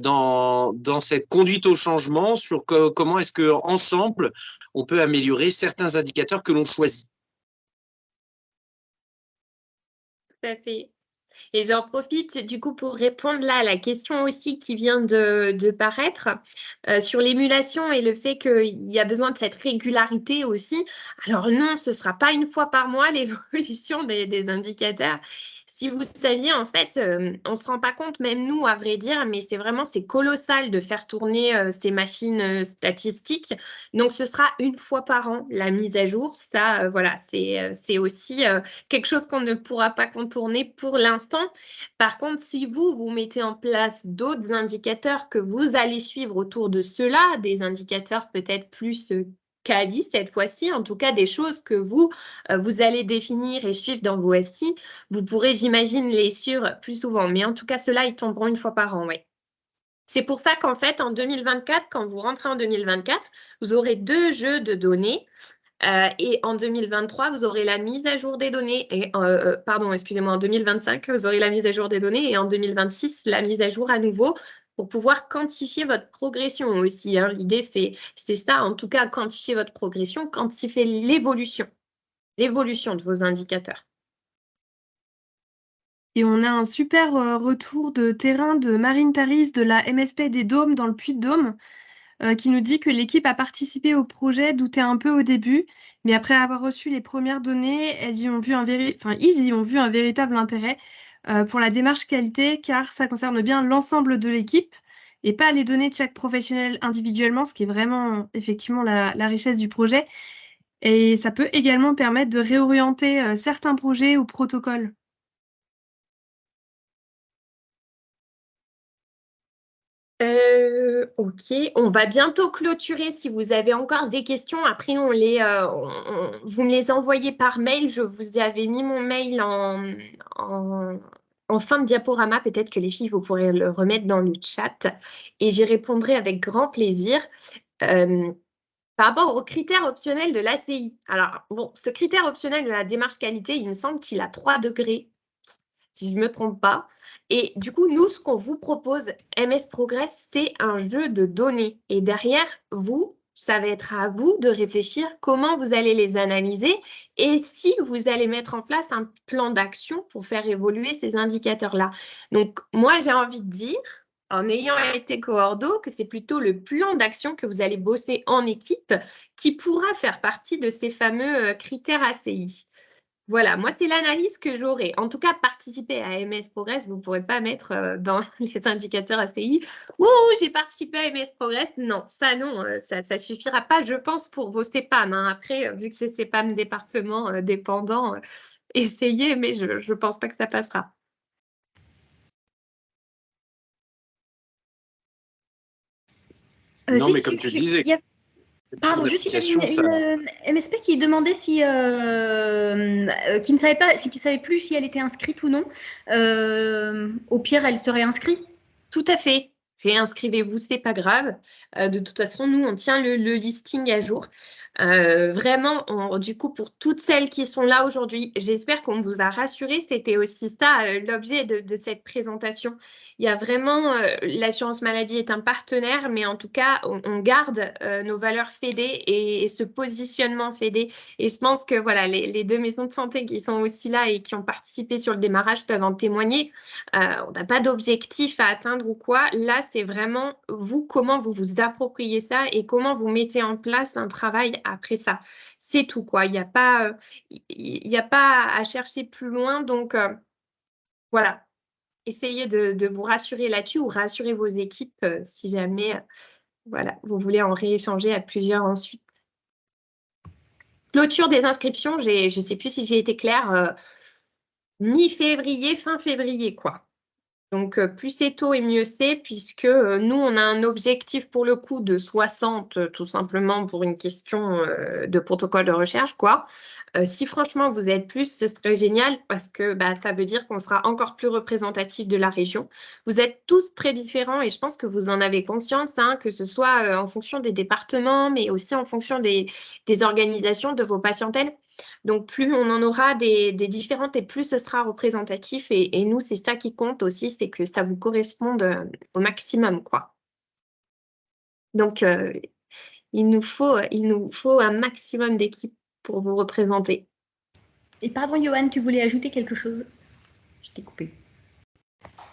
dans cette conduite au changement sur comment est-ce qu'ensemble on peut améliorer certains indicateurs que l'on choisit. Tout à fait. Et j'en profite du coup pour répondre là à la question aussi qui vient de paraître sur l'émulation et le fait qu'il y a besoin de cette régularité aussi. Alors non, ce ne sera pas une fois par mois l'évolution des indicateurs. Si vous saviez, en fait, on ne se rend pas compte, même nous, à vrai dire, mais c'est colossal de faire tourner ces machines statistiques. Donc, ce sera une fois par an la mise à jour. Ça, voilà, c'est aussi quelque chose qu'on ne pourra pas contourner pour l'instant. Par contre, si vous mettez en place d'autres indicateurs que vous allez suivre autour de cela, des indicateurs peut-être plus quali cette fois-ci, en tout cas des choses que vous allez définir et suivre dans vos SI, vous pourrez, j'imagine, les suivre plus souvent. Mais en tout cas, ceux-là, ils tomberont une fois par an, oui. C'est pour ça qu'en fait, en 2024, quand vous rentrez en 2024, vous aurez 2 jeux de données. Et en 2023, vous aurez la mise à jour des données. Et, pardon, excusez-moi, en 2025, vous aurez la mise à jour des données. Et en 2026, la mise à jour à nouveau pour pouvoir quantifier votre progression aussi, hein. L'idée, c'est ça, en tout cas, quantifier votre progression, quantifier l'évolution de vos indicateurs. Et on a un super retour de terrain de Marine Taris de la MSP des Dômes dans le Puy-de-Dôme qui nous dit que l'équipe a participé au projet, doutait un peu au début, mais après avoir reçu les premières données, ils y ont vu un véritable intérêt pour la démarche qualité, car ça concerne bien l'ensemble de l'équipe et pas les données de chaque professionnel individuellement, ce qui est vraiment effectivement la richesse du projet. Et ça peut également permettre de réorienter certains projets ou protocoles. Ok, on va bientôt clôturer. Si vous avez encore des questions, après vous me les envoyez par mail. Je vous avais mis mon mail en fin de diaporama. Peut-être que les filles, vous pourrez le remettre dans le chat et j'y répondrai avec grand plaisir. Par rapport aux critères optionnels de l'ACI. Alors, bon, ce critère optionnel de la démarche qualité, il me semble qu'il a 3 degrés, si je ne me trompe pas. Et du coup, nous, ce qu'on vous propose, MS Progress, c'est un jeu de données. Et derrière, ça va être à vous de réfléchir comment vous allez les analyser et si vous allez mettre en place un plan d'action pour faire évoluer ces indicateurs-là. Donc, moi, j'ai envie de dire, en ayant été coordo, que c'est plutôt le plan d'action que vous allez bosser en équipe qui pourra faire partie de ces fameux critères ACI. Voilà, moi, c'est l'analyse que j'aurais. En tout cas, participer à MS Progress, vous ne pourrez pas mettre dans les indicateurs ACI. Ouh, j'ai participé à MS Progress. Non, ça, non, ça ne suffira pas, je pense, pour vos CEPAM. Hein. Après, vu que c'est CEPAM département dépendant, essayez, mais je ne pense pas que ça passera. Non, mais comme tu le disais. Pardon, juste il y a une MSP qui demandait si, qui ne savait plus si elle était inscrite ou non. Au pire, elle serait inscrite. Tout à fait. Réinscrivez-vous, c'est pas grave. De toute façon, nous, on tient le listing à jour. Vraiment, du coup, pour toutes celles qui sont là aujourd'hui, j'espère qu'on vous a rassuré. C'était aussi ça l'objet de cette présentation. Il y a vraiment, l'assurance maladie est un partenaire, mais en tout cas, on garde nos valeurs FEDE et ce positionnement FEDE. Et je pense que voilà, les deux maisons de santé qui sont aussi là et qui ont participé sur le démarrage peuvent en témoigner. On n'a pas d'objectif à atteindre ou quoi. Là, c'est vraiment vous, comment vous vous appropriez ça et comment vous mettez en place un travail après ça. C'est tout, quoi. Il n'y a pas à chercher plus loin. Donc, voilà. Essayez de vous rassurer là-dessus ou rassurer vos équipes si jamais voilà, vous voulez en rééchanger à plusieurs ensuite. Clôture des inscriptions, je ne sais plus si j'ai été claire, mi-février, fin février, quoi. Donc, plus c'est tôt et mieux c'est, puisque nous, on a un objectif pour le coup de 60, tout simplement pour une question de protocole de recherche, quoi. Si franchement vous êtes plus, ce serait génial parce que ça veut dire qu'on sera encore plus représentatif de la région. Vous êtes tous très différents et je pense que vous en avez conscience, hein, que ce soit en fonction des départements, mais aussi en fonction des organisations de vos patientèles. Donc, plus on en aura des différentes et plus ce sera représentatif. Et nous, c'est ça qui compte aussi, c'est que ça vous corresponde au maximum, quoi. Donc, il nous faut un maximum d'équipes pour vous représenter. Et pardon, Johan, tu voulais ajouter quelque chose? Je t'ai coupé.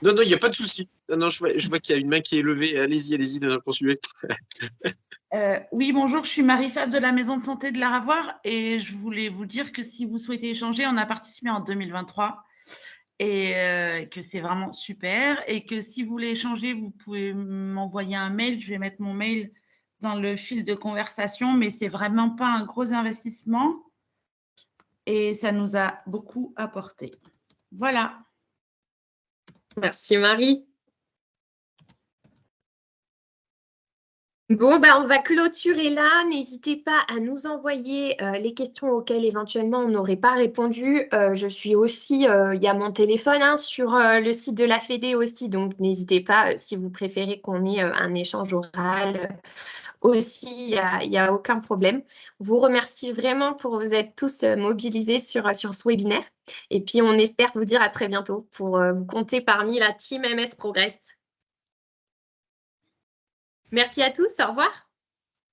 Non, il n'y a pas de souci. Non, je vois qu'il y a une main qui est levée. Allez-y, poursuivez. Oui, bonjour, je suis Marie-Fab de la Maison de Santé de la Ravoire et je voulais vous dire que si vous souhaitez échanger, on a participé en 2023 et que c'est vraiment super et que si vous voulez échanger, vous pouvez m'envoyer un mail. Je vais mettre mon mail dans le fil de conversation, mais c'est vraiment pas un gros investissement et ça nous a beaucoup apporté. Voilà. Merci Marie. Bon, on va clôturer là. N'hésitez pas à nous envoyer les questions auxquelles éventuellement on n'aurait pas répondu. Je suis aussi, il y a mon téléphone hein, sur le site de la Fédé aussi, donc n'hésitez pas si vous préférez qu'on ait un échange oral aussi, il n'y a aucun problème. Je vous remercie vraiment pour vous être tous mobilisés sur ce webinaire. Et puis, on espère vous dire à très bientôt pour vous compter parmi la team MS Progress. Merci à tous. Au revoir.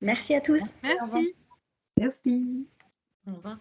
Merci à tous. Merci. Merci. Au revoir.